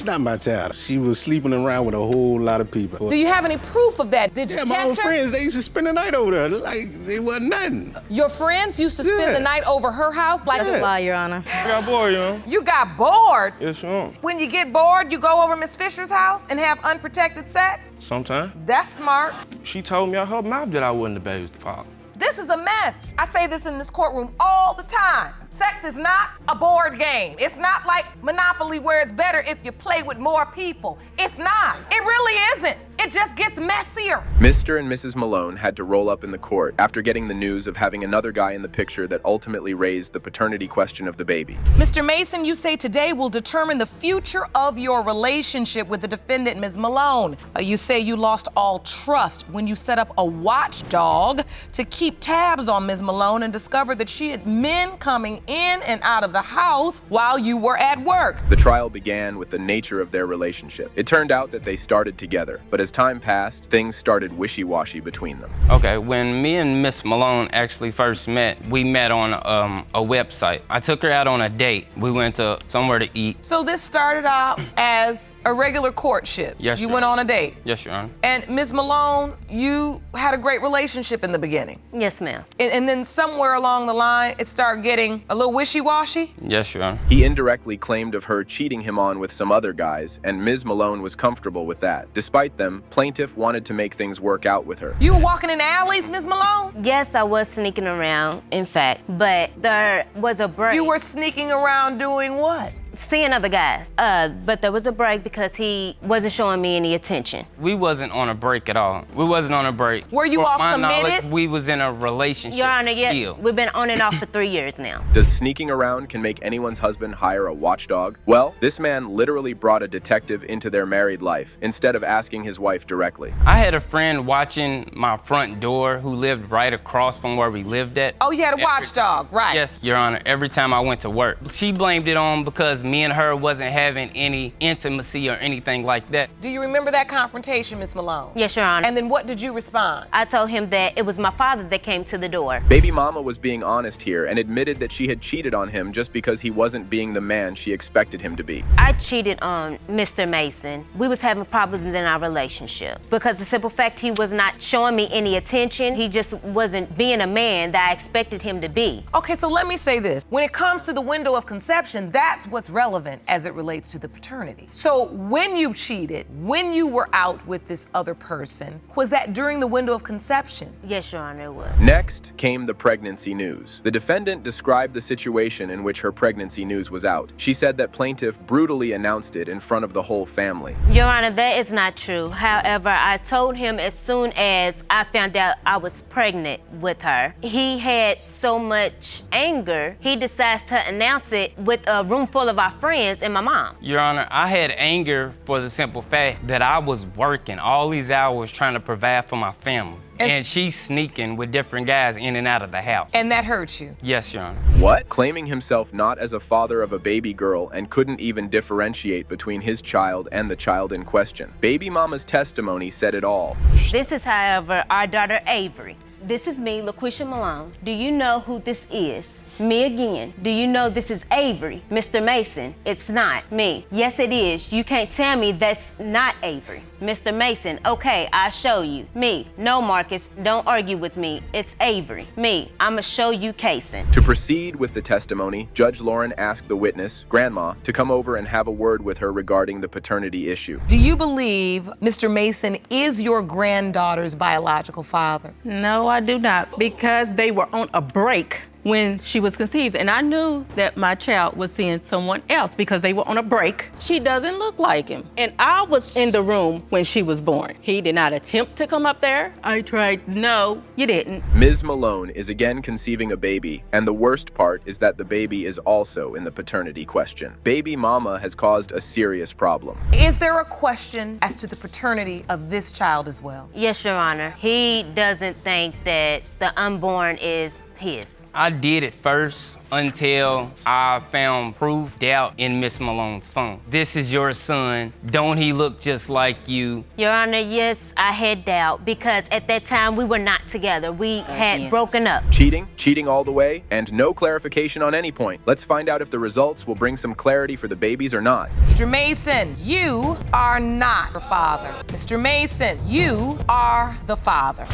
not my child. She was sleeping around with a whole lot of people. Do you have any proof of that? Did you Yeah, my own catch her? friends, they used to spend the night over there. Like, it wasn't nothing. Your friends used to spend the night over her house? Like, That's a lie, Your Honor. I got bored, you know? you got bored? Yes, sure. When you get bored, you go over Miss Fisher's house and have unprotected sex? Sometime. That's smart. She told me out her mouth that I wasn't the baby's father. This is a mess. I say this in this courtroom all the time. Sex is not a board game. It's not like Monopoly where it's better if you play with more people. It's not. It really isn't. It just gets messier. Mr. and Mrs. Malone had to roll up in the court after getting the news of having another guy in the picture that ultimately raised the paternity question of the baby. Mr. Mason, you say today will determine the future of your relationship with the defendant, Ms. Malone. You say you lost all trust when you set up a watchdog to keep tabs on Ms. Malone and discovered that she had men coming in and out of the house while you were at work. The trial began with the nature of their relationship. It turned out that they started together, but as time passed, things started wishy-washy between them. Okay, when me and Miss Malone actually first met, we met on a website. I took her out on a date. We went to somewhere to eat. So this started out as a regular courtship. Yes, You Your went Honor. on a date. Yes, Your Honor. And Ms. Malone, you had a great relationship in the beginning. Yes, ma'am. And then somewhere along the line, it started getting a little wishy-washy. Yes, Your Honor. He indirectly claimed of her cheating him on with some other guys, and Ms. Malone was comfortable with that. Despite them, plaintiff wanted to make things work out with her. You were walking in alleys, Ms. Malone? Yes, I was sneaking around, in fact, but there was a break. You were sneaking around doing what? seeing other guys. But there was a break because he wasn't showing me any attention. We wasn't on a break at all. We wasn't on a break. Were you For all my committed? knowledge, we was in a relationship Your Honor, still. yeah, we've been on and off for 3 years now. Does sneaking around can make anyone's husband hire a watchdog? Well, this man literally brought a detective into their married life instead of asking his wife directly. I had a friend watching my front door who lived right across from where we lived at. Oh, you had a watchdog, right? Yes, Your Honor, every time I went to work. She blamed it on because me and her wasn't having any intimacy or anything like that. Do you remember that confrontation, Miss Malone? Yes, Your Honor. And then what did you respond? I told him that it was my father that came to the door. Baby mama was being honest here and admitted that she had cheated on him just because he wasn't being the man she expected him to be. I cheated on Mr. Mason. We was having problems in our relationship because the simple fact he was not showing me any attention. He just wasn't being a man that I expected him to be. Okay, so let me say this. When it comes to the window of conception, that's what's relevant as it relates to the paternity. So when you cheated, when you were out with this other person, was that during the window of conception? Yes, Your Honor, it was. Next came the pregnancy news. The defendant described the situation in which her pregnancy news was out. She said that plaintiff brutally announced it in front of the whole family. Your Honor, that is not true. However, I told him as soon as I found out I was pregnant with her. He had so much anger, he decides to announce it with a room full of our friends and my mom. Your Honor, I had anger for the simple fact that I was working all these hours trying to provide for my family. And she's sneaking with different guys in and out of the house. And that hurt you? Yes, Your Honor. What? Claiming himself not as a father of a baby girl and couldn't even differentiate between his child and the child in question. Baby mama's testimony said it all. This is, however, our daughter Avery. This is me, LaQuisha Malone. Do you know who this is? Me again. Do you know this is Avery? Mr. Mason, it's not me. Yes, it is. You can't tell me that's not Avery. Mr. Mason, okay, I'll show you. Me, no, Marcus, don't argue with me. It's Avery. Me, I'ma show you casing. To proceed with the testimony, Judge Lauren asked the witness, Grandma, to come over and have a word with her regarding the paternity issue. Do you believe Mr. Mason is your granddaughter's biological father? No, I do not, because they were on a break when she was conceived, and I knew that my child was seeing someone else because they were on a break. She doesn't look like him, and I was in the room when she was born. He did not attempt to come up there. I tried. No, you didn't. Ms. Malone is again conceiving a baby, and the worst part is that the baby is also in the paternity question. Baby mama has caused a serious problem. Is there a question as to the paternity of this child as well? Yes, Your Honor. He doesn't think that the unborn is his. I did it first until I found proof, doubt in Miss Malone's phone. This is your son. Don't he look just like you? Your Honor, yes, I had doubt because at that time we were not together. We had broken up. Cheating? Cheating all the way? And no clarification on any point. Let's find out if the results will bring some clarity for the babies or not. Mr. Mason, you are not the father. Mr. Mason, you are the father.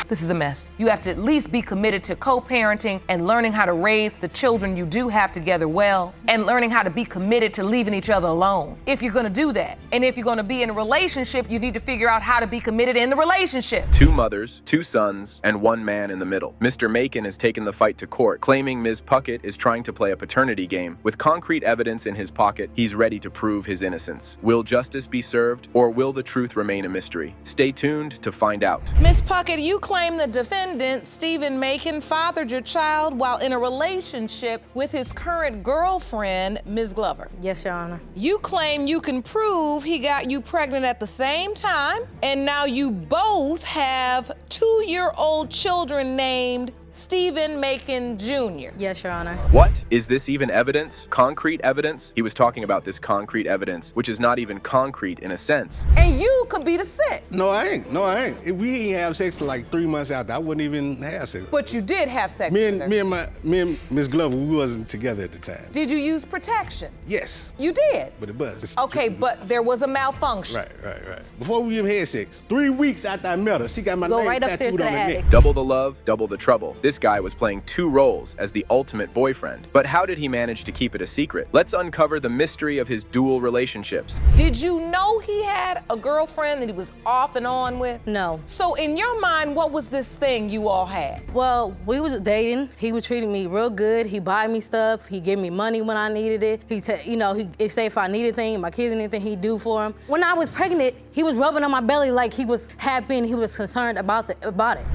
This is a mess. You have to at least be committed to co-parenting and learning how to raise the children you do have together well, and learning how to be committed to leaving each other alone, if you're gonna do that. And if you're gonna be in a relationship, you need to figure out how to be committed in the relationship. 2 mothers, 2 sons, and 1 man in the middle. Mr. Macon has taken the fight to court, claiming Ms. Puckett is trying to play a paternity game. With concrete evidence in his pocket, he's ready to prove his innocence. Will justice be served, or will the truth remain a mystery? Stay tuned to find out. Ms. Puckett, you claim the defendant, Stephen Macon, fathered your child while in a relationship with his current girlfriend, Ms. Glover. Yes, Your Honor. You claim you can prove he got you pregnant at the same time, and now you both have 2-year-old children named Stephen Macon Jr. Yes, Your Honor. What? Is this even evidence? Concrete evidence? He was talking about this concrete evidence, which is not even concrete in a sense. And you could be the 6th. No, I ain't. No, I ain't. If we ain't have sex till like 3 months after, I wouldn't even have sex. But you did have sex Me with her. and Miss Glover, we wasn't together at the time. Did you use protection? Yes, You did. but it was. Okay, but there was a malfunction. Right. Before we even had sex, 3 weeks after I met her, she got my Go name right upstairs tattooed to on the her attic. neck. Double the love, double the trouble. This guy was playing 2 roles as the ultimate boyfriend. But how did he manage to keep it a secret? Let's uncover the mystery of his dual relationships. Did you know he had a girlfriend that he was off and on with? No. So in your mind, what was this thing you all had? Well, we was dating. He was treating me real good. He buy me stuff. He give me money when I needed it. He say if I needed anything, my kids anything, he'd do for them. When I was pregnant, he was rubbing on my belly like he was happy and he was concerned about it.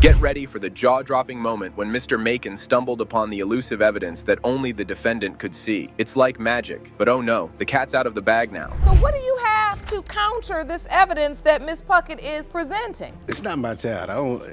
Get ready for the jaw-dropping moment when Mr. Macon stumbled upon the elusive evidence that only the defendant could see. It's like magic, but oh no, the cat's out of the bag now. So what do you have to counter this evidence that Ms. Puckett is presenting? It's not my child.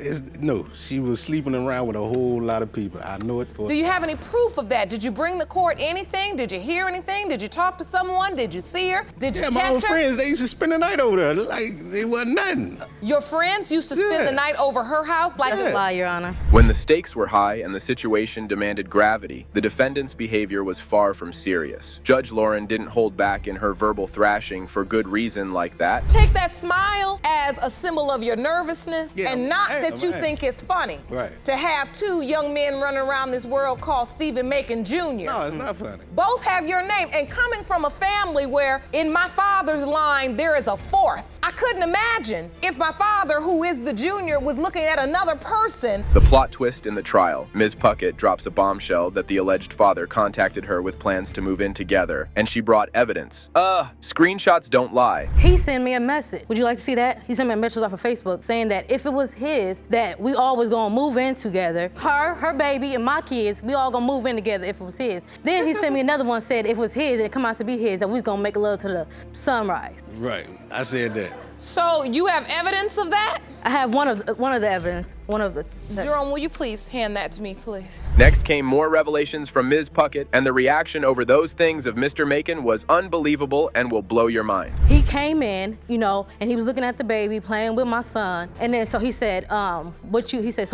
No, she was sleeping around with a whole lot of people. I know it for. Do you have any proof of that? Did you bring the court anything? Did you hear anything? Did you talk to someone? Did you see her? Did you Yeah, catch my old her? friends, they used to spend the night over there. Like, it wasn't nothing. Your friends used to spend Yeah. the night over her house? Like, That's a lie, Your Honor. When the stakes were high and the situation demanded gravity, the defendant's behavior was far from serious. Judge Lauren didn't hold back in her verbal thrashing for good reason like that. take that smile as a symbol of your nervousness, Yeah, and not I am, that you I am. think it's funny. Right. To have 2 young men running around this world called Stephen Macon Jr. No, it's not funny. Both have your name, and coming from a family where in my father's line there is a 4th, I couldn't imagine if my father, who is the junior, was looking at another person. The plot twist in the trial. Ms. Puckett drops a bombshell that the alleged father contacted her with plans to move in together, and she brought evidence. Screenshots don't lie. He sent me a message. Would you like to see that? He sent me a message off of Facebook saying that if it was his, that we all was gonna move in together. Her baby, and my kids, we all gonna move in together if it was his. Then he sent me another one, said if it was his, it come out to be his, that we was gonna make love to the sunrise. Right. I said that. So you have evidence of that? I have one of the evidence. One of the. Jerome, will you please hand that to me, please? Next came more revelations from Ms. Puckett, and the reaction over those things of Mr. Macon was unbelievable and will blow your mind. He came in, and he was looking at the baby, playing with my son, and then so he said, so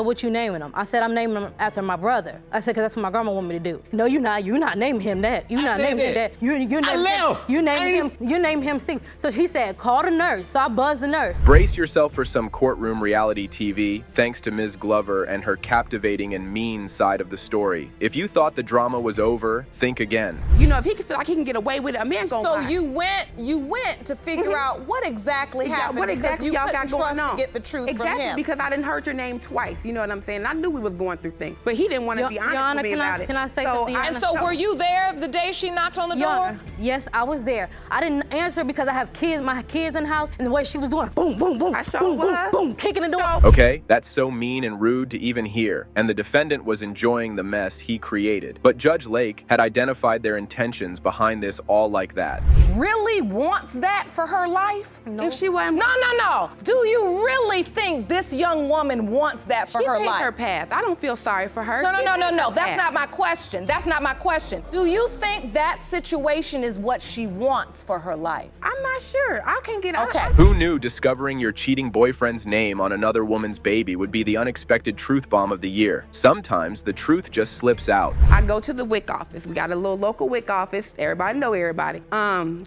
what you naming him? I said, I'm naming him after my brother. I said, because that's what my grandma want me to do. No, you're not naming him that. You're not naming him that. You're naming him Steve. So he said, call the nurse. So I buzzed the nurse. Brace yourself for some courtroom reality TV, thanks to Ms. Glover and her captivating and mean side of the story. If you thought the drama was over, think again. If he can feel like he can get away with it, a man gonna So lie. you went to figure out what exactly happened. What because exactly you y'all couldn't got going trust on? to get the truth exactly, from him. because I didn't heard your name twice. You know what I'm saying? I knew we was going through things, but he didn't want to be honest Your Honor, with me about it. can I say something, Your And Honor? so were you there the day she knocked on the Your door? Honor, yes, I was there. I didn't answer because I have kids, my kids in the house, and the way she was doing, boom, boom, boom, I sure boom, boom, was. boom, kicking the door. Okay, that's so mean and rude to even hear, and the defendant was enjoying the mess he created. But Judge Lake had identified their intentions behind this all like that. really wants that for her life? No. If she wasn't, No. Do you really think this young woman wants that for she her picked life? her path. I don't feel sorry for her. No. She picked her That's path. not my question. That's not my question. Do you think that situation is what she wants for her life? I'm not sure. I can't get. Okay. Who knew discovering your cheating boyfriend's name on another woman's baby would be the unexpected truth bomb of the year? Sometimes the truth just slips out. I go to the WIC office. We got a little local WIC office. Everybody know everybody.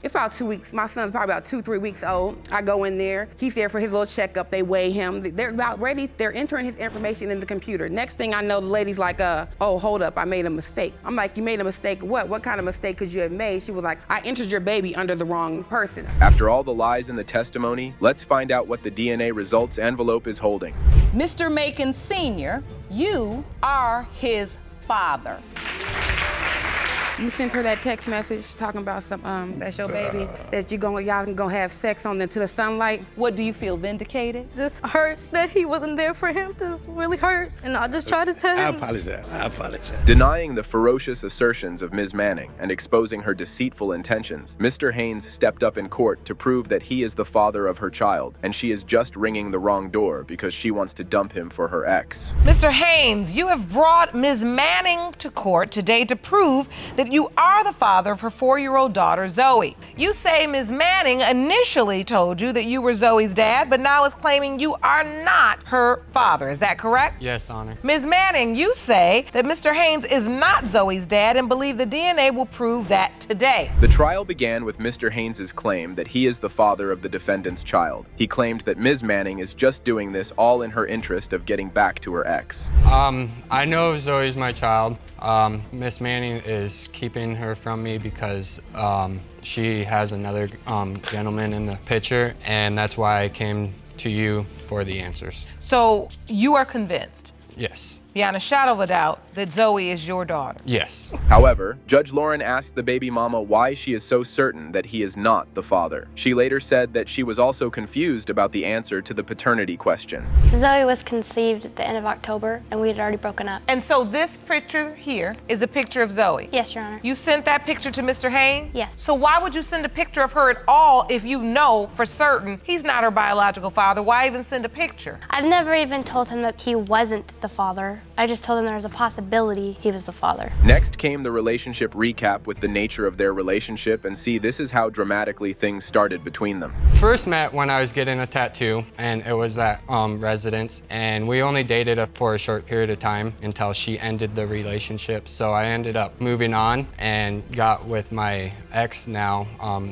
It's about 2 weeks. My son's probably about 2-3 weeks old. I go in there. He's there for his little checkup. They weigh him. They're about ready. They're entering his information in the computer. Next thing I know, the lady's like, oh, hold up, I made a mistake. I'm like, you made a mistake? What? What kind of mistake could you have made? She was like, I entered your baby under the wrong person. After all the lies in the testimony, let's find out what the DNA results envelope is holding. Mr. Macon Sr., you are his father. You sent her that text message talking about some that's your baby, that y'all can go have sex on into the sunlight. What, do you feel vindicated? Just hurt that he wasn't there for him. Just really hurt. And I just tried to tell I him. apologize. Denying the ferocious assertions of Ms. Manning and exposing her deceitful intentions, Mr. Haynes stepped up in court to prove that he is the father of her child, and she is just ringing the wrong door because she wants to dump him for her ex. Mr. Haynes, you have brought Ms. Manning to court today to prove that you are the father of her 4-year-old daughter, Zoe. You say Ms. Manning initially told you that you were Zoe's dad, but now is claiming you are not her father. Is that correct? Yes, Honor. Ms. Manning, you say that Mr. Haynes is not Zoe's dad and believe the DNA will prove that today. The trial began with Mr. Haynes' claim that he is the father of the defendant's child. He claimed that Ms. Manning is just doing this all in her interest of getting back to her ex. I know Zoe's my child. Miss Manning is keeping her from me because she has another gentleman in the picture, and that's why I came to you for the answers. So you are convinced, Yes. beyond a shadow of a doubt, that Zoe is your daughter? Yes. However, Judge Lauren asked the baby mama why she is so certain that he is not the father. She later said that she was also confused about the answer to the paternity question. Zoe was conceived at the end of October, and we had already broken up. And so this picture here is a picture of Zoe? Yes, Your Honor. You sent that picture to Mr. Haynes? Yes. So why would you send a picture of her at all if you know for certain he's not her biological father? Why even send a picture? I've never even told him that he wasn't the father. I just told him there was a possibility he was the father. Next came the relationship recap with the nature of their relationship, and see, this is how dramatically things started between them. First met when I was getting a tattoo, and it was at residence, and we only dated for a short period of time until she ended the relationship. So I ended up moving on and got with my ex now,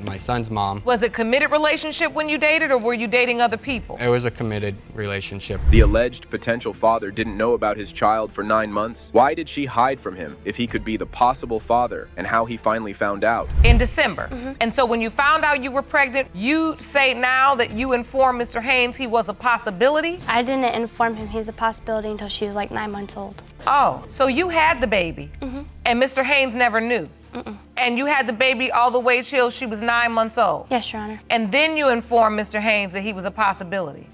my son's mom. Was it a committed relationship when you dated, or were you dating other people? It was a committed relationship. The alleged potential father didn't know about his child for 9 months. Why did she hide from him if he could be the possible father, and how he finally found out? In December. And so when you found out you were pregnant, you say now that you informed Mr. Haynes he was a possibility? I didn't inform him he was a possibility until she was like 9 months old. Oh, so you had the baby, and Mr. Haynes never knew? And you had the baby all the way till she was 9 months old? Yes, Your Honor. And then you informed Mr. Haynes that he was a possibility?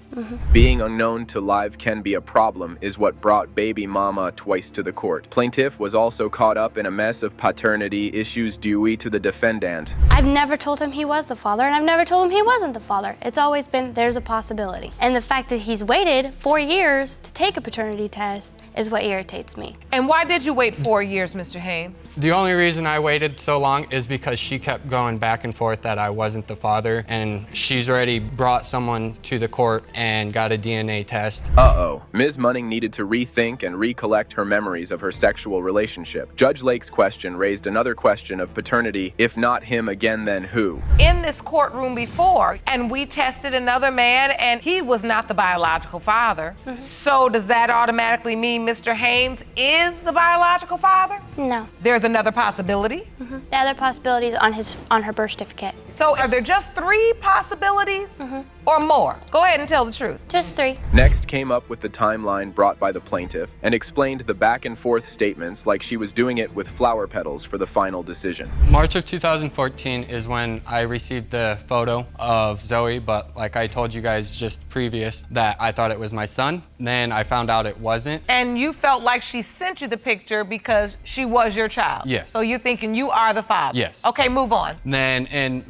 Being unknown to live can be a problem is what brought baby mama twice to the court. Plaintiff was also caught up in a mess of paternity issues due to the defendant. I've never told him he was the father, and I've never told him he wasn't the father. It's always been there's a possibility. And the fact that he's waited 4 years to take a paternity test is what irritates me. And why did you wait 4 years, Mr. Haynes? The only reason I waited so long is because she kept going back and forth that I wasn't the father, and she's already brought someone to the court and got a DNA test. Uh-oh. Ms. Munning needed to rethink and recollect her memories of her sexual relationship. Judge Lake's question raised another question of paternity. If not him, again, then who? In this courtroom before, and we tested another man, and he was not the biological father. So does that automatically mean Mr. Haynes is the biological father? No. There's another possibility? The other possibility is on her birth certificate. So are there just 3 possibilities? or more? Go ahead and tell the truth. Just 3. Next came up with the timeline brought by the plaintiff and explained the back and forth statements like she was doing it with flower petals for the final decision. March of 2014 is when I received the photo of Zoe, but like I told you guys just previous that I thought it was my son. Then I found out it wasn't. And you felt like she sent you the picture because she was your child. Yes. So you're thinking you are the father. Yes. Okay, move on. Then in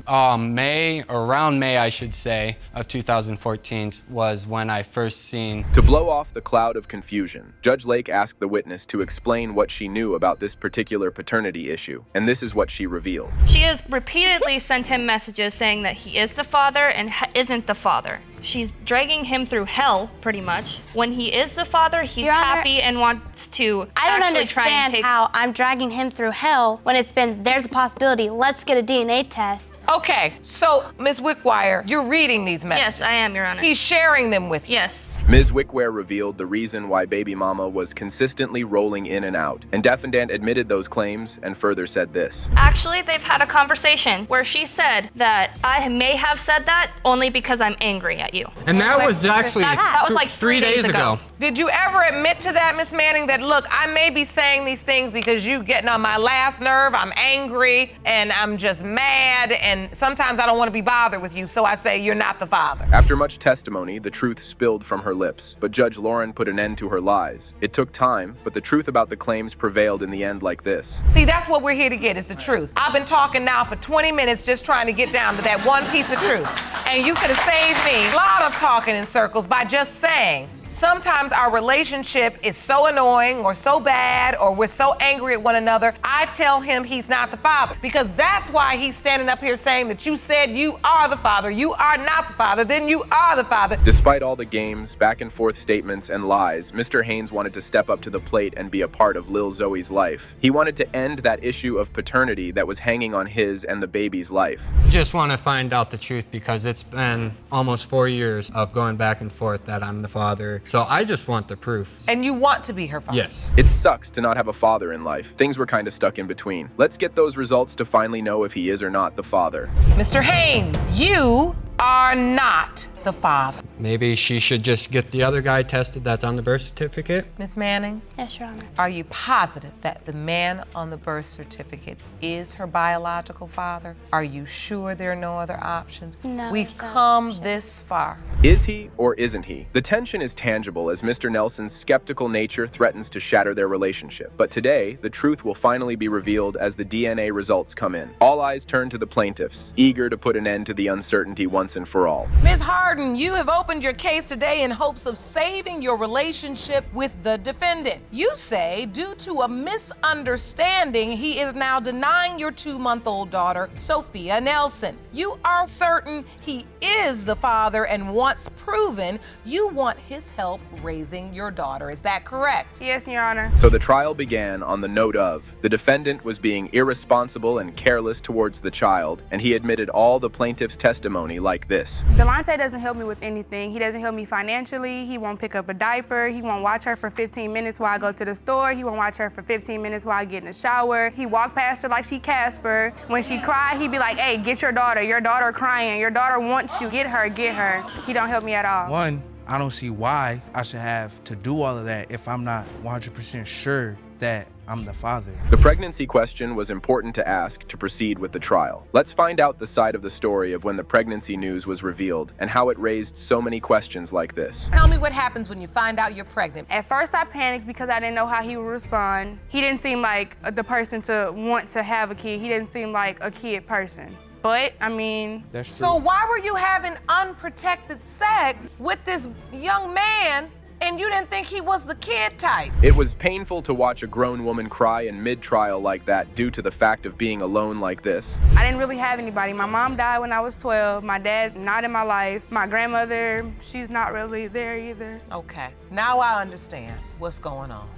May, around May I should say, of 2014 was when I first seen. To blow off the cloud of confusion, Judge Lake asked the witness to explain what she knew about this particular paternity issue, and this is what she revealed. She has repeatedly sent him messages saying that he is the father and isn't the father. She's dragging him through hell, pretty much. When he is the father, he's Your Honor, happy and wants to I don't actually try and understand take... how I'm dragging him through hell when it's been, there's a possibility, let's get a DNA test. Okay, so Ms. Wickwire, you're reading these messages. Yes, I am, Your Honor. He's sharing them with you. Yes. Ms. Wickware revealed the reason why baby mama was consistently rolling in and out, and Defendant admitted those claims and further said this. Actually, they've had a conversation where she said that I may have said that only because I'm angry at you. And that was actually That was like 3 days ago. Did you ever admit to that, Miss Manning, that look, I may be saying these things because you getting on my last nerve, I'm angry, and I'm just mad, and sometimes I don't want to be bothered with you, so I say you're not the father. After much testimony, the truth spilled from her lips, but Judge Lauren put an end to her lies. It took time, but the truth about the claims prevailed in the end like this. See, that's what we're here to get, is the truth. I've been talking now for 20 minutes just trying to get down to that one piece of truth. And you could have saved me a lot of talking in circles by just saying, sometimes our relationship is so annoying or so bad or we're so angry at one another, I tell him he's not the father. Because that's why he's standing up here saying that you said you are the father, you are not the father, then you are the father. Despite all the games, back and forth statements, and lies, Mr. Haynes wanted to step up to the plate and be a part of Lil Zoe's life. He wanted to end that issue of paternity that was hanging on his and the baby's life. Just want to find out the truth because it's been almost 4 years of going back and forth that I'm the father. So I just want the proof. And you want to be her father? Yes. It sucks to not have a father in life. Things were kind of stuck in between. Let's get those results to finally know if he is or not the father. Mr. Haynes, you are not the father. Maybe she should just get the other guy tested that's on the birth certificate. Miss Manning? Yes, Your Honor. Are you positive that the man on the birth certificate is her biological father? Are you sure there are no other options? No, We've there's no come option. this far. Is he or isn't he? The tension is tangible as Mr. Nelson's skeptical nature threatens to shatter their relationship. But today, the truth will finally be revealed as the DNA results come in. All eyes turn to the plaintiffs, eager to put an end to the uncertainty once and for all. Ms. Harden, you have opened your case today in hopes of saving your relationship with the defendant. You say, due to a misunderstanding, he is now denying your 2-month-old daughter, Sophia Nelson. You are certain he is the father, and once proven, you want his help raising your daughter. Is that correct? Yes, Your Honor. So the trial began on the note of the defendant was being irresponsible and careless towards the child, and he admitted all the plaintiff's testimony like this. Delonte doesn't help me with anything. He doesn't help me financially. He won't pick up a diaper. He won't watch her for 15 minutes while I go to the store. He won't watch her for 15 minutes while I get in the shower. He walk past her like she Casper. When she cry, he be like, hey, get your daughter crying. Your daughter wants you, get her, get her. He don't help me at all. One, I don't see why I should have to do all of that if I'm not 100% sure that I'm the father. The pregnancy question was important to ask to proceed with the trial. Let's find out the side of the story of when the pregnancy news was revealed and how it raised so many questions like this. Tell me what happens when you find out you're pregnant. At first I panicked because I didn't know how he would respond. He didn't seem like the person to want to have a kid. He didn't seem like a kid person. But, I mean... That's true. So why were you having unprotected sex with this young man and you didn't think he was the kid type? It was painful to watch a grown woman cry in mid-trial like that due to the fact of being alone like this. I didn't really have anybody. My mom died when I was 12. My dad's not in my life. My grandmother, she's not really there either. Okay, now I understand what's going on.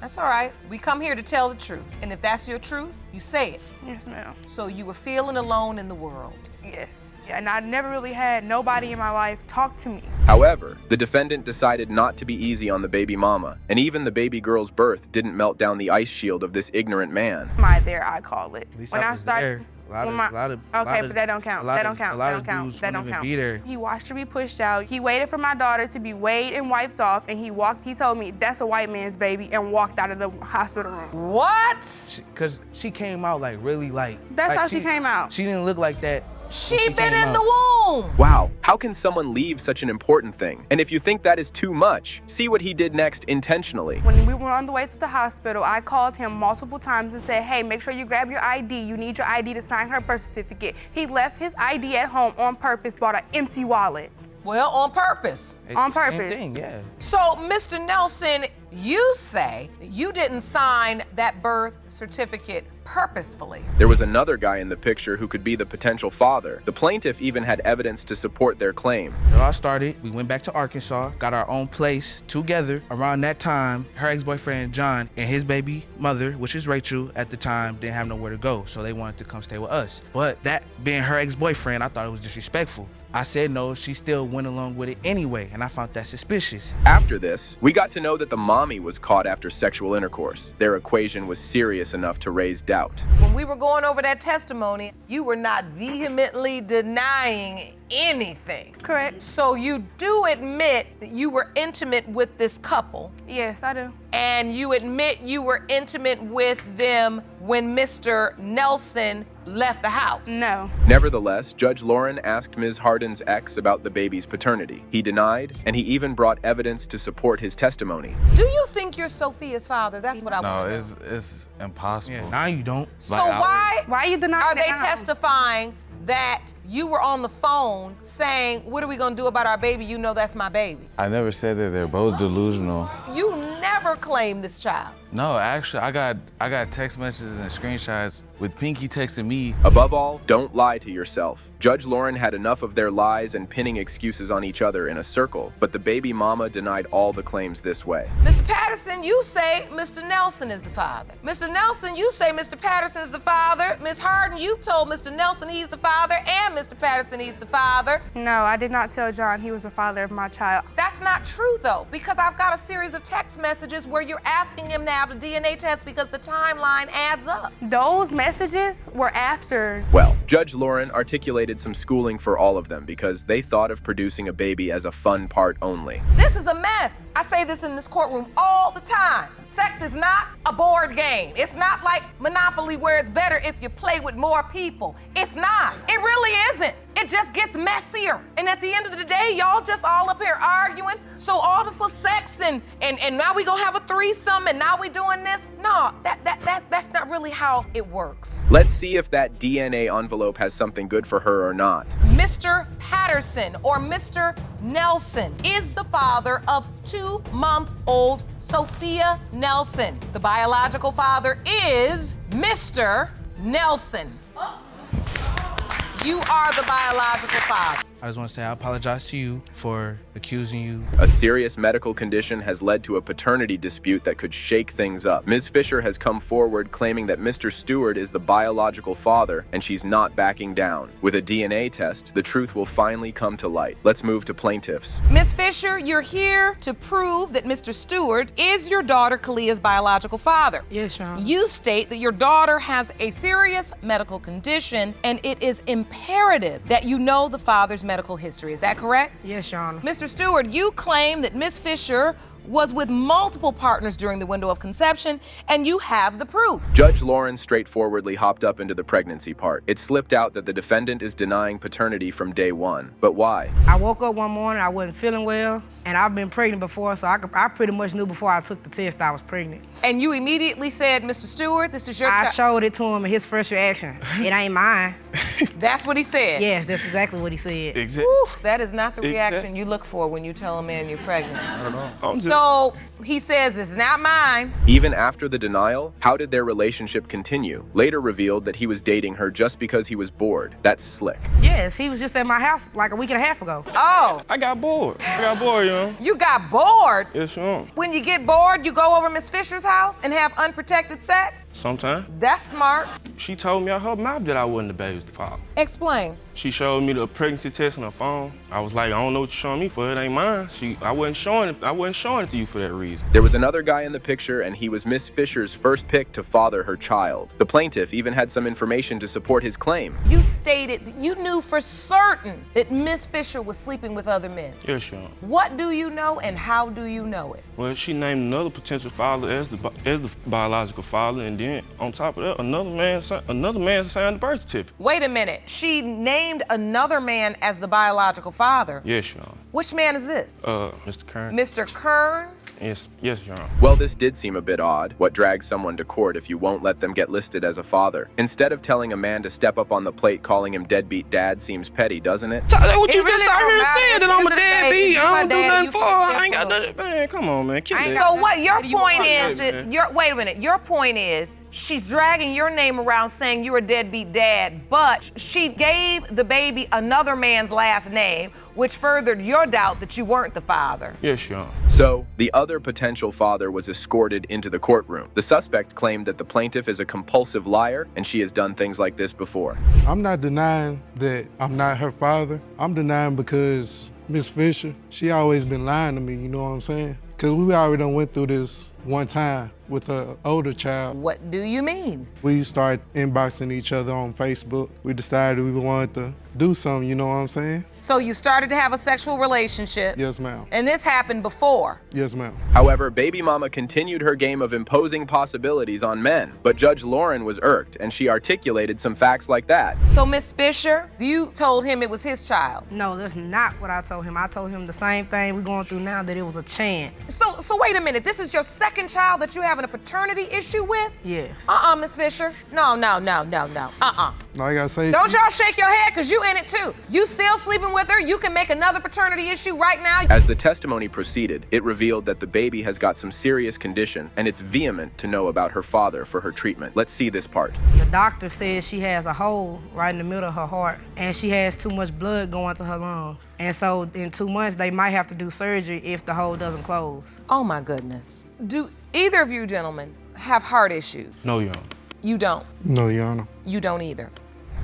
That's all right. We come here to tell the truth. And if that's your truth, you say it. Yes, ma'am. So you were feeling alone in the world. Yes. Yeah, and I never really had nobody in my life talk to me. However, the defendant decided not to be easy on the baby mama, and even the baby girl's birth didn't melt down the ice shield of this ignorant man. My there, I call it. At least When I I was started, there. A lot of but that don't count. That don't count. A lot That of don't count. dudes That won't don't even count. be there. He watched her be pushed out. He waited for my daughter to be weighed and wiped off, and he told me, that's a white man's baby, and walked out of the hospital room. What? Cause she came out like really like. That's like how she came out. She didn't look like that. She been in the womb. Wow, how can someone leave such an important thing? And if you think that is too much, see what he did next intentionally. When we were on the way to the hospital, I called him multiple times and said, hey, make sure you grab your ID. You need your ID to sign her birth certificate. He left his ID at home on purpose, bought an empty wallet. Well, on purpose. On Same purpose. thing, yeah. So, Mr. Nelson, you say you didn't sign that birth certificate purposefully. There was another guy in the picture who could be the potential father. The plaintiff even had evidence to support their claim. It all started, we went back to Arkansas, got our own place together. Around that time, her ex-boyfriend John and his baby mother, which is Rachel at the time, didn't have nowhere to go, so they wanted to come stay with us. But that being her ex-boyfriend, I thought it was disrespectful. I said no, she still went along with it anyway, and I found that suspicious. After this, we got to know that the mommy was caught after sexual intercourse. Their equation was serious enough to raise doubt. When we were going over that testimony, you were not vehemently denying anything. Correct. So you do admit that you were intimate with this couple. Yes, I do. And you admit you were intimate with them when Mr. Nelson left the house. No. Nevertheless, Judge Lauren asked Ms. Hardin's ex about the baby's paternity. He denied, and he even brought evidence to support his testimony. Do you think you're Sophia's father? That's what I want to know. No, it's impossible. Yeah, now you don't. So why are you denying are they now? testifying that you were on the phone saying, what are we gonna do about our baby? You know that's my baby. I never said that. They're both delusional. You never claimed this child. No, actually, I got text messages and screenshots with Pinky texting me. Above all, don't lie to yourself. Judge Lauren had enough of their lies and pinning excuses on each other in a circle, but the baby mama denied all the claims this way. Mr. Patterson, you say Mr. Nelson is the father. Mr. Nelson, you say Mr. Patterson is the father. Ms. Harden, you told Mr. Nelson he's the father, and Mr. Patterson he's the father. No, I did not tell John he was the father of my child. That's not true, though, because I've got a series of text messages where you're asking him to have a DNA test because the timeline adds up. Those messages were after. Well, Judge Lauren articulated some schooling for all of them because they thought of producing a baby as a fun part only. This is a mess. I say this in this courtroom all the time. Sex is not a board game. It's not like Monopoly where it's better if you play with more people. It's not. It really isn't. It just gets messier. And at the end of the day, y'all just all up here arguing. So all this little sex and now we gonna have a threesome and now we doing this. No, that's not really how it works. Let's see if that DNA envelope has something good for her or not. Mr. Patterson or Mr. Nelson is the father of 2-month-old Sophia Nelson. The biological father is Mr. Nelson. You are the biological father. I just want to say I apologize to you for accusing you. A serious medical condition has led to a paternity dispute that could shake things up. Ms. Fisher has come forward claiming that Mr. Stewart is the biological father, and she's not backing down. With a DNA test, the truth will finally come to light. Let's move to plaintiffs. Ms. Fisher, you're here to prove that Mr. Stewart is your daughter Kalia's biological father. Yes, Your Honor. You state that your daughter has a serious medical condition, and it is imperative that you know the father's medical history. Is that correct? Yes, Your Honor. Mr. Stewart, you claim that Ms. Fisher was with multiple partners during the window of conception, and you have the proof. Judge Lauren straightforwardly hopped up into the pregnancy part. It slipped out that the defendant is denying paternity from day one. But why? I woke up one morning, I wasn't feeling well, and I've been pregnant before, so I pretty much knew before I took the test I was pregnant. And you immediately said, Mr. Stewart, this is your I showed it to him, and his first reaction, it ain't mine. That's what he said? Yes, that's exactly what he said. Whew, that is not the reaction you look for when you tell a man you're pregnant. I don't know. So he says, it's not mine. Even after the denial, how did their relationship continue? Later revealed that he was dating her just because he was bored. That's slick. Yes, he was just at my house like a week and a half ago. Oh. I got bored. You know. You got bored? Yes, sure. When you get bored, you go over Miss Fisher's house and have unprotected sex? Sometimes. That's smart. She told me out her mouth that I wasn't the baby's father. Explain. She showed me the pregnancy test on her phone. I was like, I don't know what you're showing me for. It ain't mine. I wasn't showing it to you for that reason. There was another guy in the picture, and he was Miss Fisher's first pick to father her child. The plaintiff even had some information to support his claim. You stated that you knew for certain that Miss Fisher was sleeping with other men. Yes, Your Honor. What do you know and how do you know it? Well, she named another potential father as the biological father, and then on top of that, another man signed the birth certificate. Wait a minute. She named another man as the biological father. Yes, Your Honor. Which man is this? Mr. Kern. Mr. Kern? Yes, Your Honor. Well, this did seem a bit odd. What drags someone to court if you won't let them get listed as a father? Instead of telling a man to step up on the plate, calling him deadbeat dad seems petty, doesn't it? That's what you It just really out here don't saying, matter. that I'm a It's the deadbeat. baby. I don't do You my nothing daddy, for you her. can't I ain't got do nothing. Man, come on, man. Keep that. So what your point is, man. wait a minute, your point is she's dragging your name around saying you're a deadbeat dad, but she gave the baby another man's last name, which furthered your doubt that you weren't the father. Yes, Your Honor. So, the other potential father was escorted into the courtroom. The suspect claimed that the plaintiff is a compulsive liar and she has done things like this before. I'm not denying that I'm not her father. I'm denying because Miss Fisher, she always been lying to me, you know what I'm saying? Because we already done went through this one time with an older child. What do you mean? We started inboxing each other on Facebook. We decided we wanted to do something, you know what I'm saying? So you started to have a sexual relationship. Yes, ma'am. And this happened before. Yes, ma'am. However, baby mama continued her game of imposing possibilities on men, but Judge Lauren was irked and she articulated some facts like that. So Miss Fisher, you told him it was his child. No, that's not what I told him. I told him the same thing we're going through now, that it was a chance. So wait a minute, this is your second child that you're having a paternity issue with? Yes. Miss Fisher. No. No, I gotta say. Don't y'all shake your head, because you in it too. You still sleeping with her, you can make another paternity issue right now. As the testimony proceeded, it revealed that the baby has got some serious condition and it's vehement to know about her father for her treatment. Let's see this part. The doctor says she has a hole right in the middle of her heart and she has too much blood going to her lungs. And so in 2 months, they might have to do surgery if the hole doesn't close. Oh my goodness. Do either of you gentlemen have heart issues? No, Your Honor. You don't. No, Your Honor. You don't either.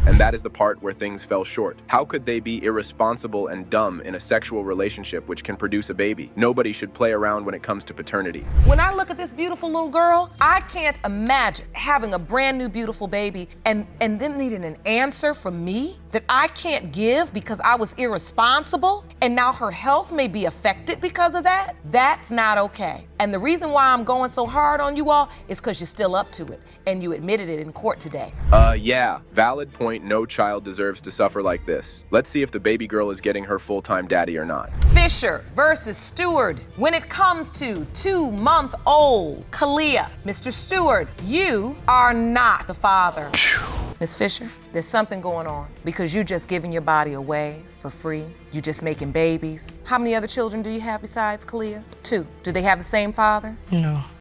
And that is the part where things fell short. How could they be irresponsible and dumb in a sexual relationship which can produce a baby? Nobody should play around when it comes to paternity. When I look at this beautiful little girl, I can't imagine having a brand new beautiful baby and them needing an answer from me that I can't give because I was irresponsible, and now her health may be affected because of that. That's not okay. And the reason why I'm going so hard on you all is because you're still up to it, and you admitted it in court today. Yeah, valid point. No child deserves to suffer like this. Let's see if the baby girl is getting her full-time daddy or not. Fisher versus Stewart. When it comes to 2-month-old Kalia, Mr. Stewart, you are not the father. Miss Fisher, there's something going on because you just giving your body away for free. You just making babies. How many other children do you have besides Kalia? 2. Do they have the same father? No.